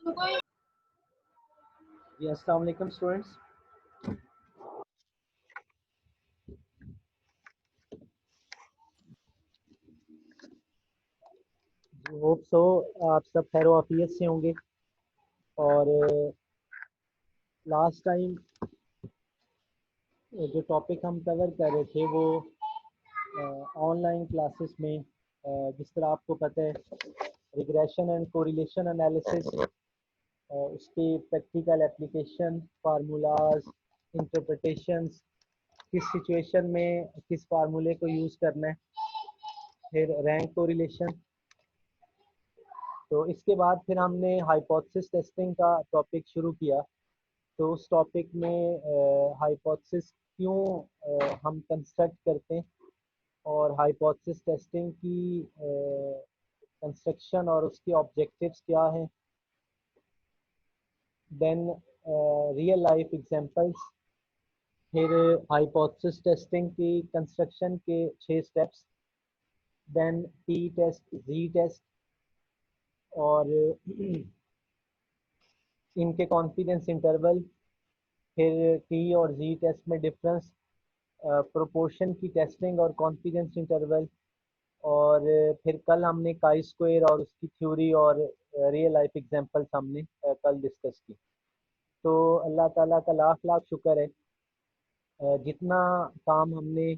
जी अस्सलाम वालेकुम स्टूडेंट्स। जी hope so आप सब खैर वाफियत से होंगे। और लास्ट टाइम जो टॉपिक हम कवर कर रहे थे वो ऑनलाइन क्लासेस में जिस तरह आपको पता है रिग्रेशन एंड कोरिलेशन एनालिसिस, उसके प्रैक्टिकल एप्लीकेशन, फार्मूलाज, इंटरप्रिटेशंस, किस सिचुएशन में किस फार्मूले को यूज़ करना है, फिर रैंक कोरिलेशन। तो इसके बाद फिर हमने हाइपोथेसिस टेस्टिंग का टॉपिक शुरू किया। तो उस टॉपिक में हाइपोथेसिस क्यों हम कंस्ट्रक्ट करते हैं और हाइपोथेसिस टेस्टिंग की कंस्ट्रक्शन और उसके ऑब्जेक्टिव्स क्या हैं। देन रियल लाइफ एग्जांपल्स, फिर हाइपोथेसिस टेस्टिंग की कंस्ट्रक्शन के 6 स्टेप्स, देन टी टेस्ट, जी टेस्ट और इनके कॉन्फिडेंस इंटरवल, फिर टी और जी टेस्ट में डिफरेंस, प्रोपोर्शन की टेस्टिंग और कॉन्फिडेंस इंटरवल, और फिर कल हमने काई स्क्वायर और उसकी थ्योरी और रियल लाइफ एग्जांपल्स हमने कल डिस्कस की। तो अल्लाह ताला का लाख लाख शुक्र है, जितना काम हमने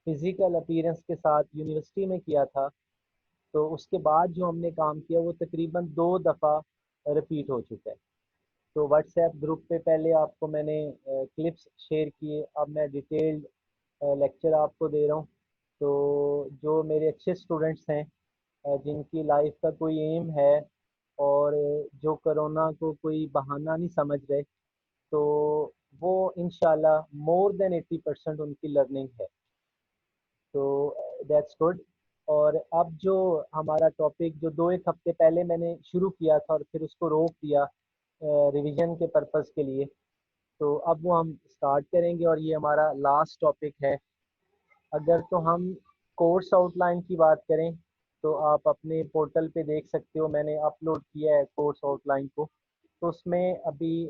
फिज़िकल अपीयरेंस के साथ यूनिवर्सिटी में किया था, तो उसके बाद जो हमने काम किया वो तकरीबन 2 दफ़ा रिपीट हो चुका है। तो व्हाट्सएप ग्रुप पे पहले आपको मैंने क्लिप्स शेयर किए, अब मैं डिटेल्ड लेक्चर आपको दे रहा हूँ। तो जो मेरे अच्छे स्टूडेंट्स हैं, जिनकी लाइफ का कोई एम है और जो कोरोना को कोई बहाना नहीं समझ रहे, तो वो इंशाल्लाह मोर देन 80% उनकी लर्निंग है। तो दैट्स गुड। और अब जो हमारा टॉपिक जो 2 एक हफ्ते पहले मैंने शुरू किया था और फिर उसको रोक दिया रिवीजन के पर्पज़ के लिए, तो अब वो हम स्टार्ट करेंगे और ये हमारा लास्ट टॉपिक है। अगर तो हम कोर्स आउटलाइन की बात करें तो आप अपने पोर्टल पे देख सकते हो, मैंने अपलोड किया है कोर्स आउटलाइन को। तो उसमें अभी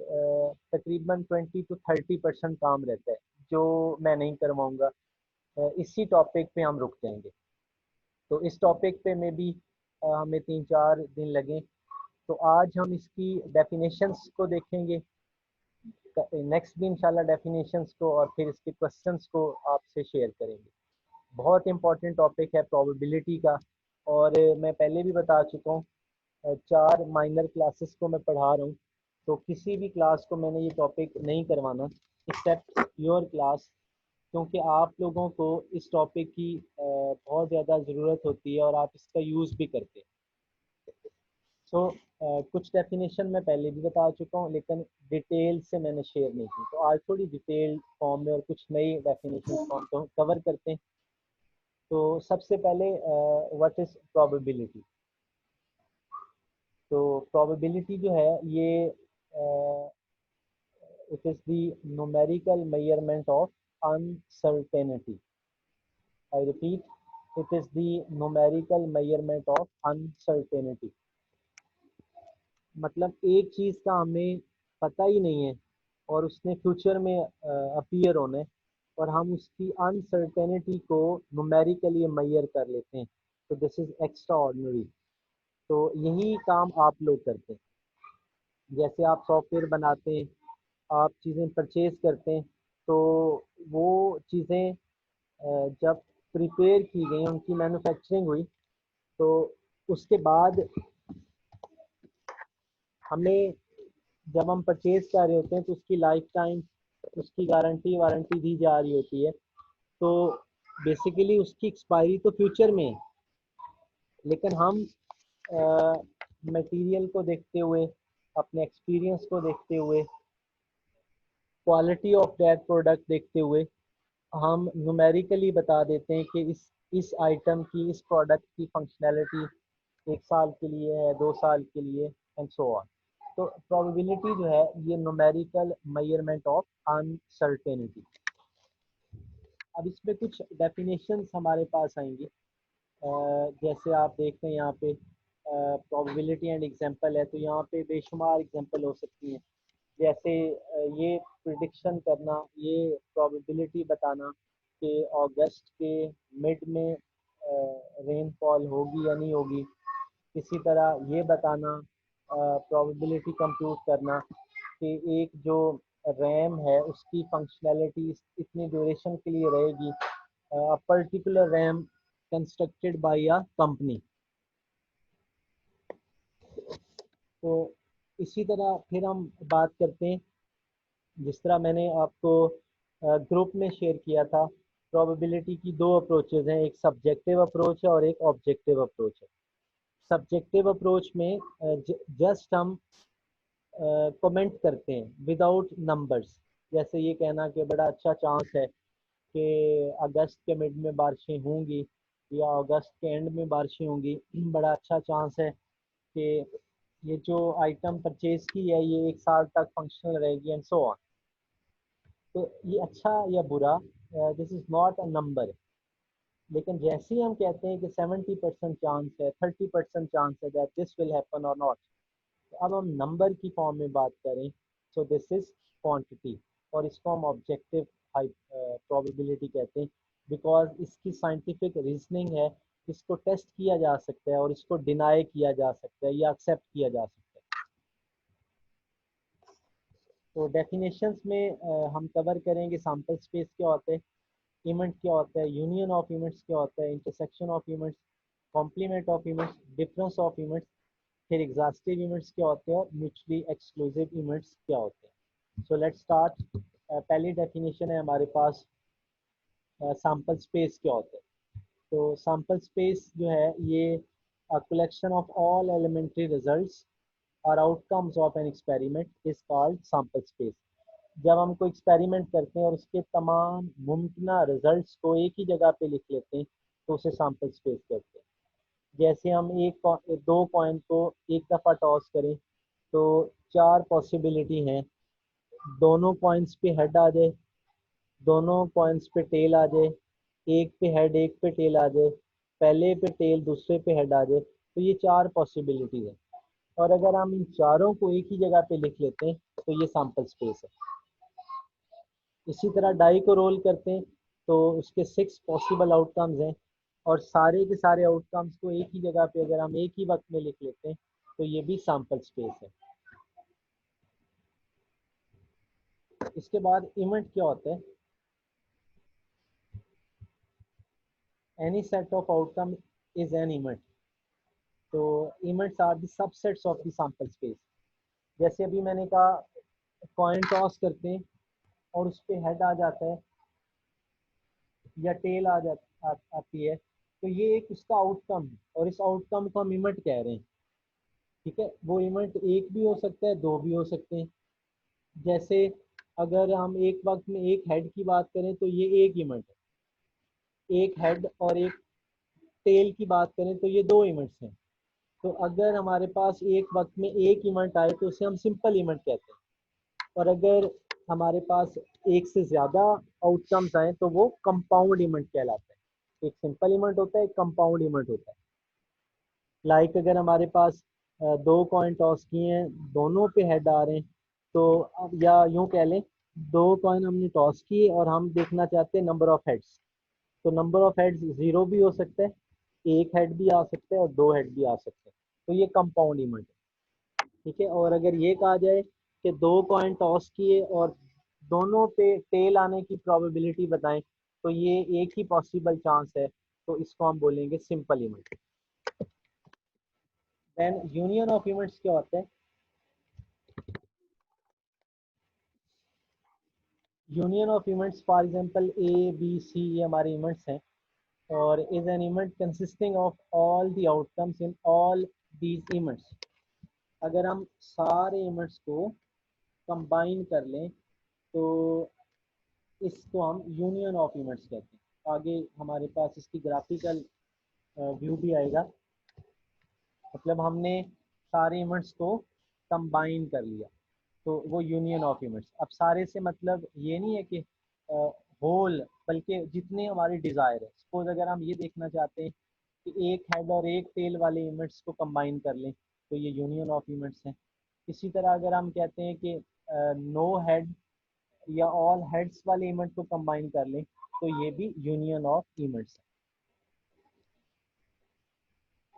तकरीबन 20 to 30% काम रहता है जो मैं नहीं करवाऊँगा। इसी टॉपिक पे हम रुक जाएंगे। तो इस टॉपिक पे में भी हमें 3 4 दिन लगे। तो आज हम इसकी डेफिनेशंस को देखेंगे, नेक्स्ट भी इंशाल्लाह डेफिनेशंस को, और फिर इसके क्वेश्चंस को आपसे शेयर करेंगे। बहुत इंपॉर्टेंट टॉपिक है प्रोबेबिलिटी का। और मैं पहले भी बता चुका हूँ, 4 माइनर क्लासेस को मैं पढ़ा रहा हूँ। तो किसी भी क्लास को मैंने ये टॉपिक नहीं करवाना एक्सेप्ट योर क्लास, क्योंकि आप लोगों को इस टॉपिक की बहुत ज़्यादा ज़रूरत होती है और आप इसका यूज़ भी करते हैं। सो कुछ डेफिनेशन मैं पहले भी बता चुका हूँ, लेकिन डिटेल से मैंने शेयर नहीं की। तो आज थोड़ी डिटेल फॉर्म में और कुछ नई डेफिनेशन फॉर्म को कवर करते हैं। तो सबसे पहले व्हाट इज़ प्रोबेबिलिटी। तो प्रोबेबिलिटी जो है ये it is the numerical measurement of uncertainty. I repeat, it is the numerical measurement of uncertainty. मतलब एक चीज़ का हमें पता ही नहीं है और उसने फ्यूचर में अपीयर होना है, और हम उसकी अनसर्टेनिटी को न्यूमेरिकली मेजर कर लेते हैं। तो दिस इज़ एक्स्ट्रा ऑर्डिनरी। तो यही काम आप लोग करते हैं। जैसे आप सॉफ्टवेयर बनाते हैं, आप चीज़ें परचेज करते हैं, तो वो चीज़ें जब प्रिपेयर की गई, उनकी मैन्युफैक्चरिंग हुई, तो उसके बाद हमें जब हम परचेज कर रहे होते हैं तो उसकी लाइफ टाइम, उसकी गारंटी वारंटी दी जा रही होती है। तो बेसिकली उसकी एक्सपायरी तो फ्यूचर में है, लेकिन हम मटेरियल को देखते हुए, अपने एक्सपीरियंस को देखते हुए, क्वालिटी ऑफ दैट प्रोडक्ट देखते हुए हम न्यूमेरिकली बता देते हैं कि इस आइटम की, इस प्रोडक्ट की फंक्शनैलिटी 1 साल के लिए है, 2 साल के लिए, एंड सो ऑन। तो प्रोबेबिलिटी जो है ये न्यूमेरिकल मेजरमेंट ऑफ अनसर्टेनिटी। अब इसमें कुछ डेफिनेशंस हमारे पास आएंगे। जैसे आप देखते हैं यहाँ पे प्रोबेबिलिटी एंड एग्जांपल है, तो यहाँ पे बेशुमार एग्जांपल हो सकती हैं। जैसे ये प्रिडिक्शन करना, ये प्रोबेबिलिटी बताना कि अगस्त के मिड में रेनफॉल होगी या नहीं होगी। इसी तरह ये बताना, प्रोबेबिलिटी कंप्यूट करना कि एक जो रैम है उसकी फंक्शनैलिटी इतनी ड्यूरेशन के लिए रहेगी, particular RAM constructed by a company. तो इसी तरह फिर हम बात करते हैं, जिस तरह मैंने आपको ग्रुप में शेयर किया था, प्रोबेबिलिटी की दो अप्रोचेज हैं, एक सब्जेक्टिव अप्रोच है और एक ऑब्जेक्टिव अप्रोच है। सब्जेक्टिव अप्रोच में जस्ट हम कमेंट करते हैं विदाउट नंबर्स। जैसे ये कहना कि बड़ा अच्छा चांस है कि अगस्त के मिड में बारिशें होंगी या अगस्त के एंड में बारिशें होंगी, बड़ा अच्छा चांस है कि ये जो आइटम परचेज की है ये 1 साल तक फंक्शनल रहेगी एंड सो ऑन। तो ये अच्छा या बुरा, this is not a number. लेकिन जैसे ही हम कहते हैं कि 70% चांस है, 30% चांस है दैट दिस विल हैपन और नॉट, तो अब हम नंबर की फॉर्म में बात करें, सो दिस इज क्वांटिटी, और इसको हम ऑब्जेक्टिव प्रोबेबिलिटी कहते हैं, बिकॉज इसकी साइंटिफिक रीजनिंग है, इसको टेस्ट किया जा सकता है और इसको डिनाई किया जा सकता है या एक्सेप्ट किया जा सकता है। तो डेफिनेशंस में हम कवर करेंगे सैंपल स्पेस क्या होता है, इवेंट क्या होता है, यूनियन ऑफ इवेंट्स क्या होता है, intersection of events, complement of events, difference of events, फिर एग्जॉस्टिव इवेंट्स क्या होते हैं और म्यूचुअली एक्सक्लूसिव इवेंट्स क्या होते हैं। So let's start. पहली डेफिनेशन है हमारे पास, सैंपल स्पेस क्या होता है। तो सैंपल स्पेस जो है ये collection of all elementary results और outcomes of an experiment is called sample space. जब हम कोई एक्सपेरिमेंट करते हैं और उसके तमाम मुमकिन रिजल्ट्स को एक ही जगह पे लिख लेते हैं तो उसे सैंपल स्पेस कहते हैं। जैसे हम दो कॉइन को एक दफ़ा टॉस करें तो 4 पॉसिबिलिटी हैं, दोनों कॉइन्स पे हेड आ जाए, दोनों कॉइन्स पे टेल आ जाए, एक पे हेड एक पे टेल आ जाए, पहले पे टेल दूसरे पे हेड आ जाए, तो ये 4 पॉसिबिलिटीज है। और अगर हम इन चारों को एक ही जगह पे लिख लेते हैं तो ये सैंपल स्पेस है। इसी तरह डाई को रोल करते हैं तो उसके 6 पॉसिबल आउटकम्स हैं, और सारे के सारे आउटकम्स को एक ही जगह पे अगर हम एक ही वक्त में लिख लेते हैं तो ये भी सैंपल स्पेस है। इसके बाद इवेंट क्या होता है, any set of outcome is an event. तो events are the subsets of the sample space. जैसे अभी मैंने कहा कॉइन टॉस करते हैं और उस पर हेड आ जाता है या टेल आती है, तो ये एक उसका आउटकम है और इस आउटकम को हम इवेंट कह रहे हैं। ठीक है, वो इवेंट एक भी हो सकता है, दो भी हो सकते हैं। जैसे अगर हम एक वक्त में एक हेड की बात करें तो ये एक इवेंट है, एक हेड और एक टेल की बात करें तो ये दो इवेंट्स हैं। तो अगर हमारे पास एक वक्त में एक इवेंट आए तो उसे हम सिंपल इवेंट कहते हैं, और अगर हमारे पास एक से ज़्यादा आउटकम्स आए तो वो कंपाउंड इवेंट कहलाता है। एक सिंपल इवेंट होता है, एक कंपाउंड इवेंट होता है। लाइक अगर हमारे पास दो कॉइन टॉस किए हैं, दोनों पे हेड आ रहे हैं, तो अब या यूं कह लें दो कॉइन हमने टॉस किए और हम देखना चाहते हैं नंबर ऑफ हेड्स, तो नंबर ऑफ हेड्स 0 भी हो सकता है, एक हेड भी आ सकता है और दो हेड भी आ सकते हैं, तो ये कंपाउंड इवेंट है। ठीक है, और अगर ये कहा जाए कि दो कॉइन टॉस किए और दोनों पे टेल आने की प्रोबेबिलिटी बताएं तो ये एक ही पॉसिबल चांस है, तो इसको हम बोलेंगे simple event. Then union of events क्या होता है, union of events for example A B C, ये हमारे इवेंट्स हैं, और is an event consisting of all the outcomes in all these events. अगर हम सारे इवेंट्स को कंबाइन कर लें तो इसको हम यूनियन ऑफ इवेंट्स कहते हैं। आगे हमारे पास इसकी ग्राफिकल व्यू भी आएगा। मतलब हमने सारे इवेंट्स को कंबाइन कर लिया तो वो यूनियन ऑफ इवेंट्स। अब सारे से मतलब ये नहीं है कि होल, बल्कि जितने हमारी डिज़ायर है। सपोज अगर हम ये देखना चाहते हैं कि एक हेड और एक टेल वाले इवेंट्स को कंबाइन कर लें तो ये यूनियन ऑफ इवेंट्स हैं। इसी तरह अगर हम कहते हैं कि नो हेड या ऑल हेड्स वाले इवेंट को कंबाइन कर लें तो ये भी यूनियन ऑफ इवेंट्स है।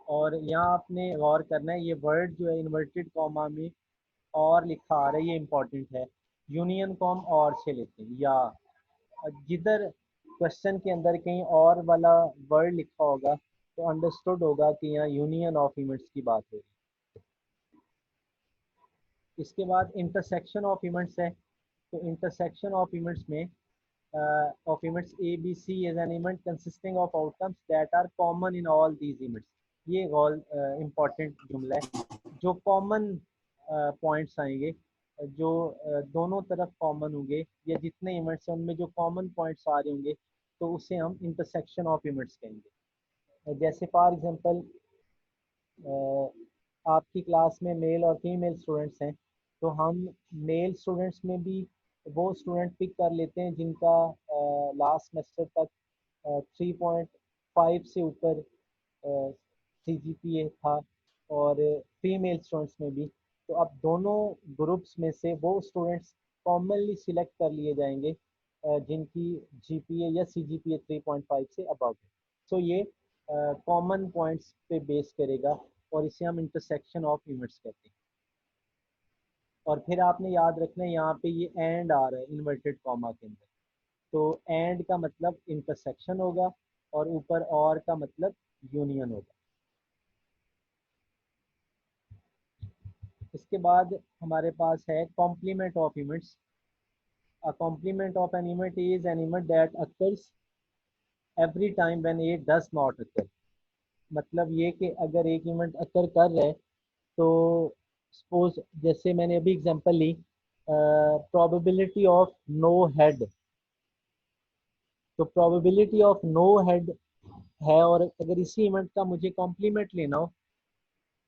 और यहाँ आपने गौर करना है, ये वर्ड जो है इन्वर्टेड कॉमा में और लिखा आ रहा है, ये इंपॉर्टेंट है। यूनियन को हम और से लेते हैं, या जिधर क्वेश्चन के अंदर कहीं और वाला वर्ड लिखा होगा तो अंडरस्टूड होगा कि यहाँ यूनियन ऑफ इवेंट्स की बात हो रही है। इसके बाद इंटरसेक्शन ऑफ इवेंट्स है। तो इंटरसेक्शन ऑफ इवेंट्स में of events A, B, C is an event consisting of outcomes that are common in all these events। ये इम्पॉर्टेंट जुमला है। जो कॉमन पॉइंट्स आएंगे, जो दोनों तरफ कॉमन होंगे, या जितने इवेंट्स हैं उनमें जो कॉमन पॉइंट्स आ रहे होंगे तो उसे हम इंटरसेक्शन ऑफ इवेंट्स कहेंगे। जैसे फॉर एग्जांपल आपकी क्लास में मेल और फीमेल स्टूडेंट्स हैं, तो हम मेल स्टूडेंट्स में भी वो स्टूडेंट पिक कर लेते हैं जिनका लास्ट सेमेस्टर तक 3.5 से ऊपर CGPA था, और फीमेल स्टूडेंट्स में भी। तो अब दोनों ग्रुप्स में से वो स्टूडेंट्स कॉमनली सिलेक्ट कर लिए जाएंगे जिनकी GPA या CGPA 3.5 से अबव है। सो ये कॉमन पॉइंट्स पे बेस करेगा और इसे हम इंटरसेक्शन ऑफ इवेंट्स कहते हैं। और फिर आपने याद रखना है यहाँ पे ये एंड आ रहा है इन्वर्टेड कॉमा के अंदर, तो एंड का मतलब इंटरसेक्शन होगा और ऊपर और का मतलब यूनियन होगा। इसके बाद हमारे पास है complement of events. A complement of an event is an event that occurs every time when it does not occur. मतलब ये कि अगर एक इवेंट अकर कर रहा है तो सपोज जैसे मैंने अभी एग्जांपल ली, प्रोबेबिलिटी ऑफ नो हेड। तो प्रोबेबिलिटी ऑफ नो हेड है, और अगर इसी इवेंट का मुझे कॉम्प्लीमेंट लेना हो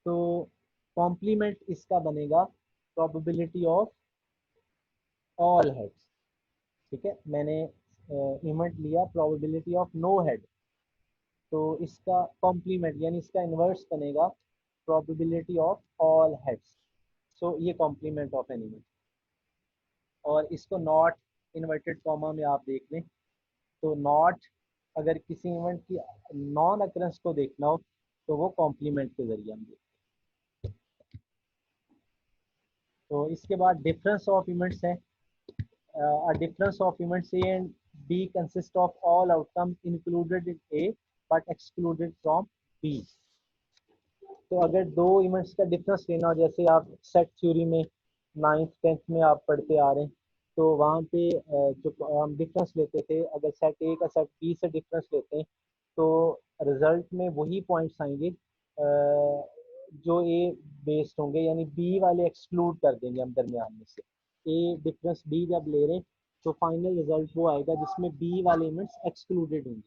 तो कॉम्प्लीमेंट इसका बनेगा प्रोबेबिलिटी ऑफ ऑल हेड्स। ठीक है, मैंने इवेंट लिया प्रोबेबिलिटी ऑफ नो हेड, तो इसका कॉम्प्लीमेंट यानी इसका इन्वर्स बनेगा प्रोबेबिलिटी ऑफ ऑल हेड्स। सो ये कॉम्प्लीमेंट ऑफ एन इवेंट। और इसको नॉट इन्वर्टेड कॉमा में आप देख लें, तो नॉट अगर किसी इवेंट की नॉन अकरेंस को देखना हो तो वो कॉम्प्लीमेंट के जरिए हम देखते हैं। तो इसके बाद डिफरेंस ऑफ इवेंट्स है। A difference of events A and B consist of all outcomes included in A but excluded from B। तो अगर दो इवेंट्स का डिफरेंस लेना हो, जैसे आप सेट थ्योरी में 9th 10th में आप पढ़ते आ रहे हैं, तो वहाँ पे जो हम डिफरेंस लेते थे, अगर सेट ए का सेट बी से डिफरेंस लेते हैं तो रिजल्ट में वही पॉइंट्स आएंगे जो ए बेस्ड होंगे, यानी बी वाले एक्सक्लूड कर देंगे हम दरमियान में से। ए डिफरेंस बी जब ले रहे हैं तो फाइनल रिजल्ट वो आएगा जिसमें बी वाले इवेंट्स एक्सक्लूडेड होंगे।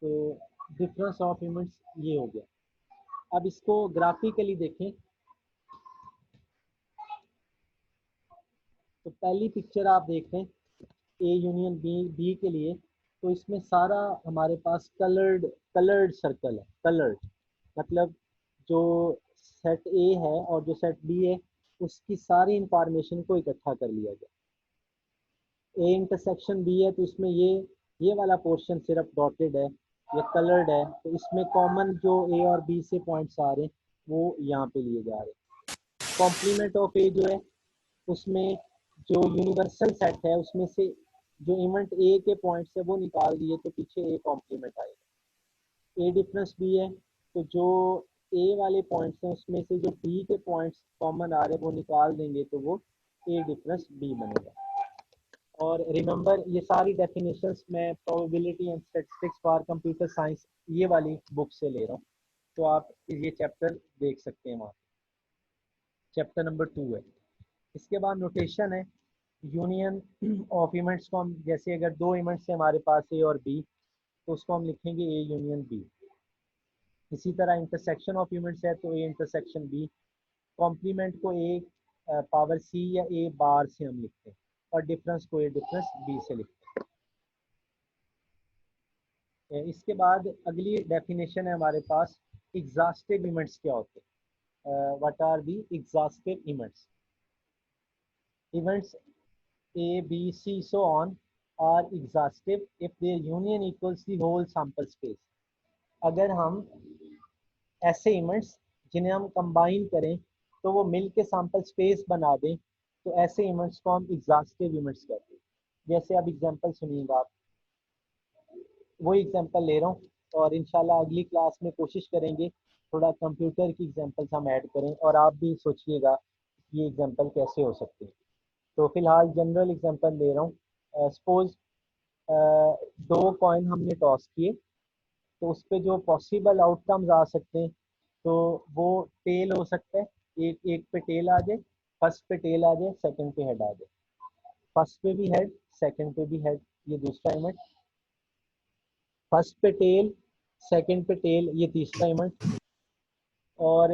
तो डिफरेंस ऑफ इवेंट्स ये हो गया। अब इसको ग्राफिकली देखें, तो पहली पिक्चर आप देख रहे हैं ए यूनियन बी, बी के लिए, तो इसमें सारा हमारे पास कलर्ड कलर्ड सर्कल है। कलर्ड मतलब जो सेट ए है और जो सेट बी है उसकी सारी इंफॉर्मेशन को इकट्ठा कर लिया गया। ए इंटरसेक्शन बी है तो इसमें ये वाला पोर्शन सिर्फ डॉटेड है, ये कलर्ड है, तो इसमें कॉमन जो ए और बी से पॉइंट्स आ रहे हैं वो यहाँ पे लिए जा रहे हैं। कॉम्प्लीमेंट ऑफ ए जो है उसमें जो यूनिवर्सल सेट है उसमें से जो इवेंट ए के पॉइंट्स है वो निकाल दिए तो पीछे ए कॉम्प्लीमेंट आएगा। ए डिफरेंस बी है तो जो ए वाले पॉइंट्स हैं उसमें से जो बी के पॉइंट्स कॉमन आ रहे हैं वो निकाल देंगे तो वो ए डिफरेंस बी बनेगा। और रिमेंबर ये सारी डेफिनेशंस मैं probability and statistics for computer science ये वाली बुक से ले रहा हूँ, तो आप ये चैप्टर देख सकते हैं वहाँ। चैप्टर नंबर 2 है। इसके बाद नोटेशन है यूनियन ऑफ इवेंट्स को हम, जैसे अगर दो इवेंट्स है हमारे पास ए और बी तो उसको हम लिखेंगे ए यूनियन बी। इसी तरह इंटरसेक्शन ऑफ इवेंट्स है तो ए इंटरसेक्शन बी। कॉम्प्लीमेंट को ए पावर सी या ए बार से हम लिखते हैं, और डिफरेंस को ए डिफरेंस बी से लिखते इसके बाद अगली डेफिनेशन है हमारे पास, एग्जॉस्टिव इवेंट्स क्या होते हैं। What are the exhaustive events? Events A, B, C, so on are exhaustive if their union equals the whole sample space. अगर हम ऐसे इवेंट्स जिन्हें हम कंबाइन करें तो वो मिल के सैम्पल स्पेस बना दें, तो ऐसे इवेंट्स को हम एग्जॉस्टिव इवेंट्स कहते हैं। जैसे अब एग्जांपल सुनिएगा आप, वही एग्जांपल ले रहा हूँ, और इंशाल्लाह अगली क्लास में कोशिश करेंगे थोड़ा कंप्यूटर की एग्जांपल्स हम ऐड करें, और आप भी सोचिएगा ये एग्जांपल कैसे हो सकते हैं। तो फिलहाल जनरल एग्जांपल ले रहा हूँ। सपोज दो कॉइन हमने टॉस किए, तो उस पर जो पॉसिबल आउटकम्स आ सकते हैं, तो वो टेल हो सकता है, एक एक पे टेल आ जाए, फर्स्ट पे टेल आ जाए, सेकंड पे हेड आ जाए, फर्स्ट पे भी हेड, सेकंड पे भी हेड, ये दूसरा इवेंट, फर्स्ट पे टेल, सेकंड पे टेल, ये तीसरा इवेंट, और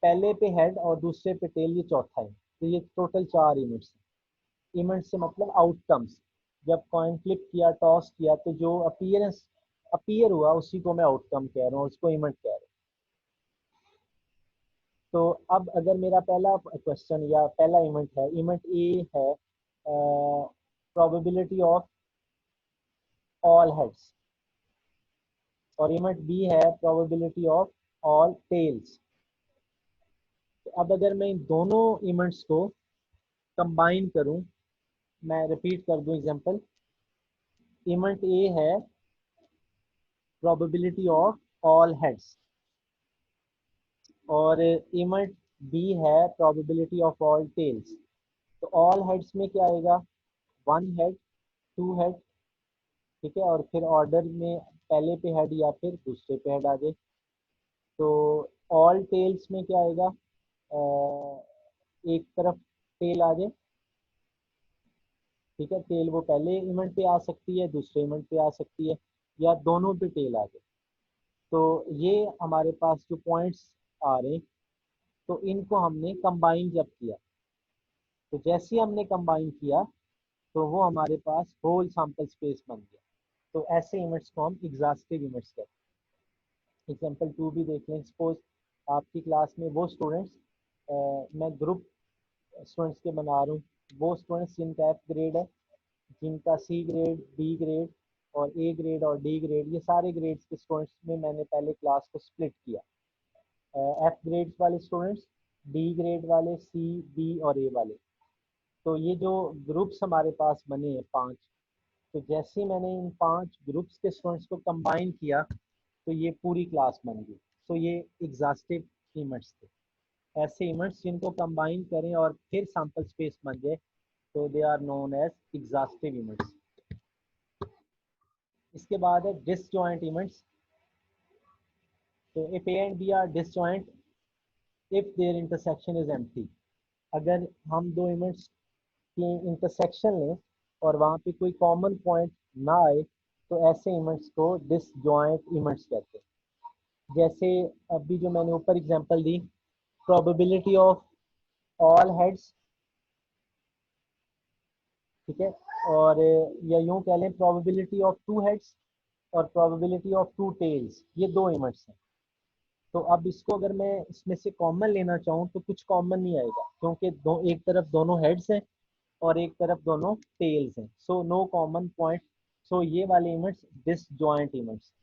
पहले पे हेड और दूसरे पे टेल, ये चौथा है। तो ये टोटल 4 इवेंट्स हैं। इवेंट से मतलब आउटकम्स, जब कॉइन फ्लिप किया, टॉस किया, तो जो अपीयर हुआ उसी को मैं आउटकम कह रहा हूँ, उसको इवेंट कह रहा हूँ। तो अब अगर मेरा पहला क्वेश्चन या पहला इवेंट है, इवेंट ए है प्रोबेबिलिटी ऑफ ऑल हेड्स, और इवेंट बी है प्रोबेबिलिटी ऑफ ऑल टेल्स। तो अब अगर मैं इन दोनों इवेंट्स को कंबाइन करूं, मैं रिपीट कर दूं एग्जांपल, इवेंट ए है प्रोबेबिलिटी ऑफ ऑल हेड्स, और इवेंट बी है प्रोबेबिलिटी ऑफ ऑल टेल्स। तो ऑल हेड्स में क्या आएगा? 1 हेड, 2 हेड, ठीक है, और फिर ऑर्डर में पहले पे हेड या फिर दूसरे पे हेड आ जाए। तो ऑल टेल्स में क्या आएगा? एक तरफ टेल आ जाए, ठीक है, टेल वो पहले इवेंट पे आ सकती है, दूसरे इवेंट पे आ सकती है, या दोनों पे टेल आ जाए। तो ये हमारे पास जो पॉइंट्स आ रहे हैं, तो इनको हमने कंबाइन जब किया, तो जैसे ही हमने कंबाइन किया, तो वो हमारे पास होल सैंपल स्पेस बन गया। तो ऐसे इवेंट्स को हम एग्जॉस्टिव इवेंट्स कहते हैं। एग्जाम्पल 2 भी देख लें। सपोज आपकी क्लास में वो स्टूडेंट्स, मैं ग्रुप स्टूडेंट्स के बना रहा हूँ, वो स्टूडेंट्स जिनका F ग्रेड है, जिनका C ग्रेड, B ग्रेड और A ग्रेड और D ग्रेड, ये सारे ग्रेड्स के स्टूडेंट्स में मैंने पहले क्लास को स्प्लिट किया। F ग्रेड्स वाले स्टूडेंट्स, D ग्रेड वाले, C, B और A वाले। तो ये जो ग्रुप्स हमारे पास बने हैं 5, तो जैसे ही मैंने इन 5 ग्रुप्स के स्टूडेंट्स को कंबाइन किया, तो ये पूरी क्लास बन गई। तो ये एग्जॉस्टिव इवेंट्स थे। ऐसे इवेंट्स जिनको कंबाइन करें और फिर सैंपल स्पेस बन जाए, तो they are known as exhaustive events. इसके बाद है डिसजॉइंट इवेंट्स। तो if A and B are disjoint if their intersection is empty. अगर हम दो इवेंट्स की इंटरसेक्शन लें और वहाँ पे कोई कॉमन पॉइंट ना आए, तो ऐसे इवेंट्स को डिसजॉइंट इवेंट्स कहते हैं। जैसे अभी जो मैंने ऊपर example the, probability of all heads, ठीक है, और या यूं कह लें प्रोबेबिलिटी ऑफ 2 हेड्स और प्रोबेबिलिटी ऑफ 2 टेल्स, ये 2 इवेंट्स हैं। तो अब इसको अगर मैं इसमें से कॉमन लेना चाहूँ, तो कुछ कॉमन नहीं आएगा, क्योंकि एक तरफ दोनों हेड्स हैं और एक तरफ दोनों टेल्स हैं, सो नो कॉमन पॉइंट। सो ये वाले इवेंट्स डिसजॉइंट इवेंट्स।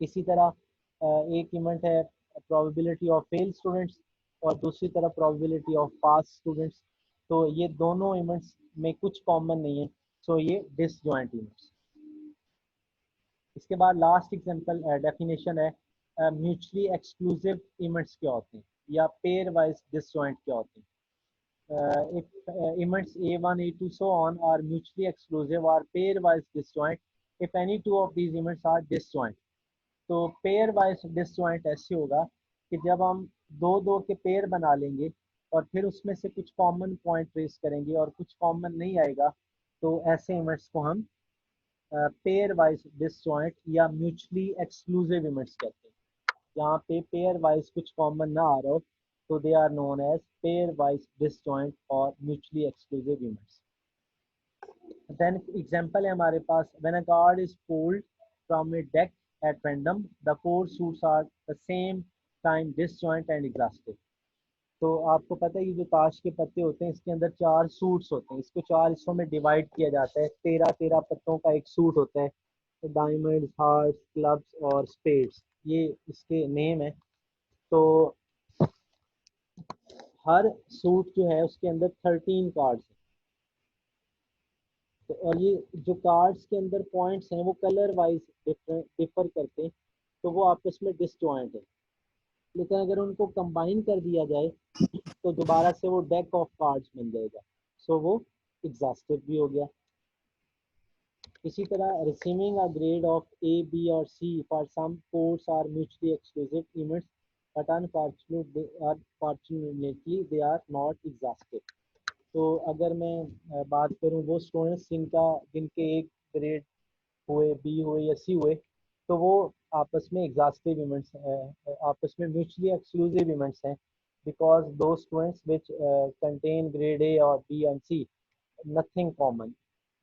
इसी तरह एक इवेंट है प्रोबेबिलिटी ऑफ फेल स्टूडेंट्स, और दूसरी तरफ प्रोबेबिलिटी ऑफ पास स्टूडेंट्स। तो ये दोनों इवेंट्स में कुछ कॉमन नहीं है, सो ये डिसजॉइंट इवेंट्स। इसके बाद लास्ट एग्जांपल डेफिनेशन है, म्यूचुअली एक्सक्लूसिव इवेंट्स क्या होते हैं, या पेयर वाइज डिसजॉइंट क्या होते हैं। If events A1, A2, so on are mutually exclusive or pairwise disjoint, if any two of these events are disjoint। तो pairwise disjoint ऐसे होगा कि जब हम दो दो के पेयर बना लेंगे और फिर उसमें से कुछ कॉमन पॉइंट ट्रेस करेंगे और कुछ कॉमन नहीं आएगा, तो ऐसे इवेंट्स को हम पेयर वाइज डिसजॉइंट या म्यूचुअली एक्सक्लूसिव इवेंट्स कहते हैं। जहाँ पे पेयर वाइज कुछ कॉमन ना आ रहा हो, तो they are known as pairwise disjoint और mutually exclusive events. Then example है हमारे पास, when a card is pulled from a deck at random the four suits are the same time disjoint and exhaustive. तो आपको पता है ये जो ताश के पत्ते होते हैं इसके अंदर 4 सूट्स होते हैं, इसको 4 हिस्सों में डिवाइड किया जाता है, 13 पत्तों का एक सूट होता है। तो डायमंड्स, हार्ट्स, क्लब्स और स्पेड्स, ये इसके नेम है। तो हर सूट जो है उसके अंदर 13 कार्ड्स हैं। तो और ये जो कार्ड्स के अंदर पॉइंट्स हैं वो कलर वाइज डिफर करते हैं, तो वो आपस में डिसजॉइंट है। लेकिन अगर उनको कंबाइन कर दिया जाए तो दोबारा से वो डेक ऑफ कार्ड्स बन जाएगा, सो वो एग्जॉस्टिव भी हो गया। इसी तरह receiving a grade of A, B और C for some course are mutually exclusive events but unfortunately they are not exhaustive. तो अगर मैं बात करूं वो स्टूडेंट्स जिनके एक ग्रेड हुए, बी हुए या सी हुए, तो वो आपस में एग्जॉस्टिव इवेंट्स, आपस में म्यूचुअली एक्सक्लूसिव इवेंट्स हैं, because two students which contain grade A और B and C, nothing common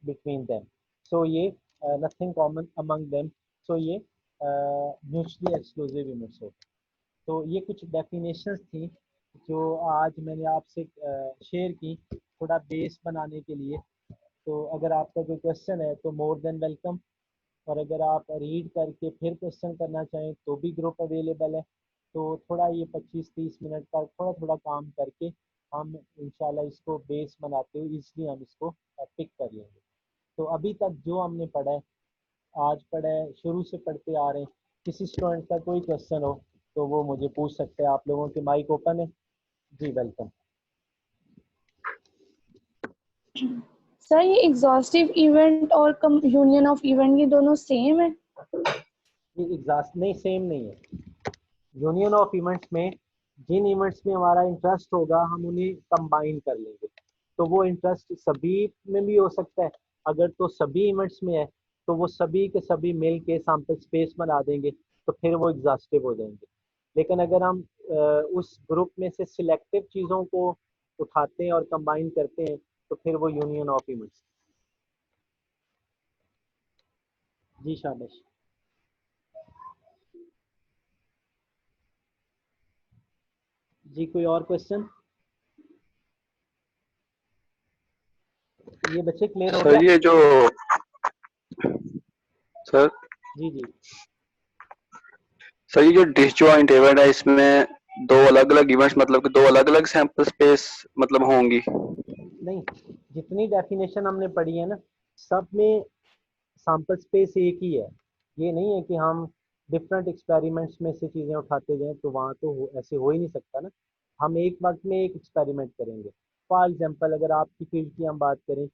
between them, so ये nothing common among them, so ये म्यूचुअली एक्सक्लूसिव इवेंट्स हो। तो ये कुछ डेफिनेशंस थी जो आज मैंने आपसे शेयर की थोड़ा बेस बनाने के लिए। तो अगर आपका कोई क्वेश्चन है तो मोर देन वेलकम, और अगर आप रीड करके फिर क्वेश्चन करना चाहें तो भी ग्रुप अवेलेबल है। तो थोड़ा ये 25-30 मिनट का थोड़ा थोड़ा काम करके हम इंशाल्लाह इसको बेस बनाते हुए इसलिए हम इसको पिक कर लेंगे। तो अभी तक जो हमने पढ़ा है, आज पढ़ा है, शुरू से पढ़ते आ रहे हैं, किसी स्टूडेंट का कोई क्वेश्चन हो तो वो मुझे पूछ सकते हैं। आप लोगों के माइक ओपन है जी, वेलकम। सर ये एग्जॉस्टिव इवेंट और यूनियन ऑफ इवेंट ये दोनों सेम है? ये एग्जॉस्ट नहीं, सेम नहीं है। यूनियन ऑफ इवेंट्स में जिन इवेंट्स में हमारा इंटरेस्ट होगा हम उन्हें कंबाइन कर लेंगे, तो वो इंटरेस्ट सभी में भी हो सकता है। अगर तो सभी इवेंट्स में है तो वो सभी के सभी मिल के सैम्पल स्पेस बना देंगे, तो फिर वो एग्जॉस्टिव हो जाएंगे। लेकिन अगर हम उस ग्रुप में से सिलेक्टिव चीज़ों को उठाते हैं और कंबाइन करते हैं तो फिर वो यूनियन ऑफ इवेंट्स। जी शाबाश। जी कोई और क्वेश्चन? ये बच्चे क्लियर हो सर गया? ये जो सर जी जी। सर ये जो डिसजॉइंट इवेंट है इसमें दो अलग अलग इवेंट्स मतलब कि दो अलग अलग सैंपल स्पेस मतलब होंगी? नहीं, जितनी डेफिनेशन हमने पढ़ी है ना, सब में सैम्पल स्पेस एक ही है। ये नहीं है कि हम डिफरेंट एक्सपेरिमेंट्स में से चीज़ें उठाते जाएं, तो वहाँ तो ऐसे हो ही नहीं सकता ना। हम एक वक्त में एक एक्सपेरिमेंट करेंगे। फॉर एग्जांपल अगर आपकी फील्ड की हम बात करें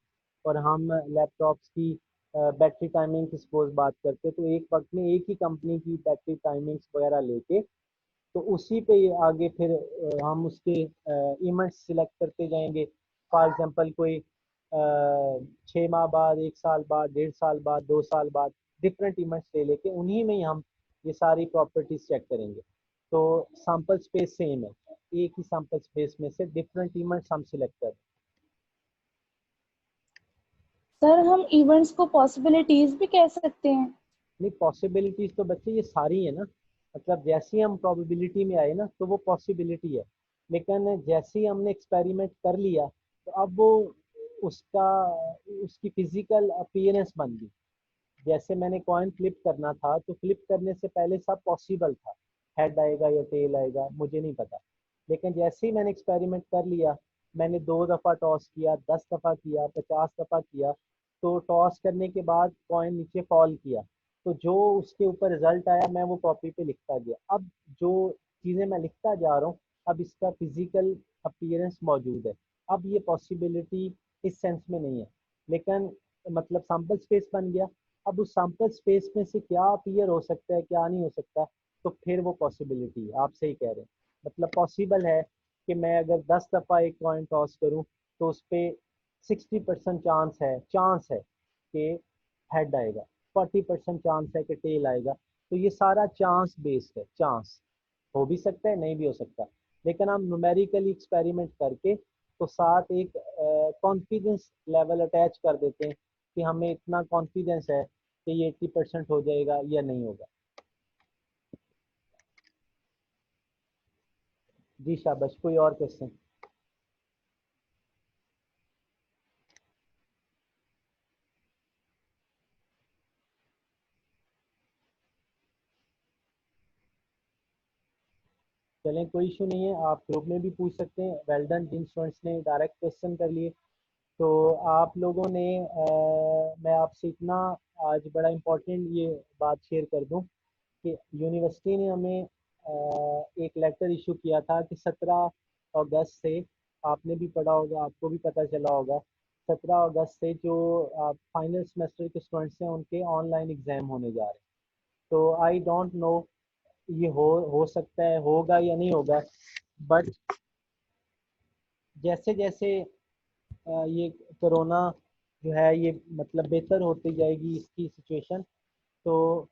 और हम लैपटॉप्स की बैटरी टाइमिंग की सपोज बात करते हैं, तो एक वक्त में एक ही कंपनी की बैटरी टाइमिंग्स वगैरह लेके तो उसी पे आगे फिर हम उसके इवेंट्स सिलेक्ट करते जाएंगे। फॉर एग्जांपल कोई 6 माह बाद, 1 साल बाद, 1.5 साल बाद, 2 साल बाद डिफरेंट इवेंट्स ले लेके उन्हीं में ही हम ये सारी प्रॉपर्टीज चेक करेंगे। तो सैम्पल स्पेस सेम है, एक ही सैम्पल स्पेस में से डिफरेंट इवेंट्स हम सिलेक्ट करें। सर हम इवेंट्स को पॉसिबिलिटीज भी कह सकते हैं? नहीं, पॉसिबिलिटीज तो बच्चे ये सारी है ना, मतलब जैसे ही हम प्रोबेबिलिटी में आए ना तो वो पॉसिबिलिटी है। लेकिन जैसे ही हमने एक्सपेरिमेंट कर लिया तो अब वो उसका उसकी फिजिकल अपीयरेंस बन गई। जैसे मैंने कॉइन फ्लिप करना था तो फ्लिप करने से पहले सब पॉसिबल था, हेड आएगा या टेल आएगा मुझे नहीं पता। लेकिन जैसे ही मैंने एक्सपेरिमेंट कर लिया, मैंने 2 दफ़ा टॉस किया, 10 दफ़ा किया, 50 दफ़ा किया, तो टॉस करने के बाद कॉइन नीचे फॉल किया, तो जो उसके ऊपर रिजल्ट आया मैं वो कॉपी पे लिखता गया। अब जो चीज़ें मैं लिखता जा रहा हूँ, अब इसका फिजिकल अपीयरेंस मौजूद है। अब ये पॉसिबिलिटी इस सेंस में नहीं है, लेकिन मतलब सैम्पल स्पेस बन गया। अब उस सैम्पल स्पेस में से क्या अपीयर हो सकता है क्या नहीं हो सकता, तो फिर वो पॉसिबिलिटी है। आप सही कह रहे हैं, मतलब पॉसिबल है कि मैं अगर 10 दफ़ा एक कॉइन टॉस करूं तो उस पर 60% चांस है कि हेड आएगा, 40% चांस है कि टेल आएगा। तो ये सारा चांस बेस्ड है, चांस हो भी सकता है नहीं भी हो सकता। लेकिन हम न्यूमेरिकली एक्सपेरिमेंट करके तो साथ एक कॉन्फिडेंस लेवल अटैच कर देते हैं कि हमें इतना कॉन्फिडेंस है कि ये 80% हो जाएगा या नहीं होगा। जी शाबाश, कोई और क्वेश्चन? चलें, कोई इशू नहीं है, आप ग्रुप में भी पूछ सकते हैं। वेल डन जिन स्टूडेंट्स ने डायरेक्ट क्वेश्चन कर लिए। तो आप लोगों ने मैं आपसे इतना आज बड़ा इम्पोर्टेंट ये बात शेयर कर दूं कि यूनिवर्सिटी ने हमें एक लेटर इशू किया था कि 17 अगस्त से, आपने भी पढ़ा होगा, आपको भी पता चला होगा, 17 अगस्त से जो फाइनल सेमेस्टर के स्टूडेंट्स हैं उनके ऑनलाइन एग्ज़ाम होने जा रहे हैं। तो आई डोंट नो ये हो सकता है होगा या नहीं होगा, बट जैसे जैसे ये कोरोना जो है ये मतलब बेहतर होती जाएगी इसकी सिचुएशन, तो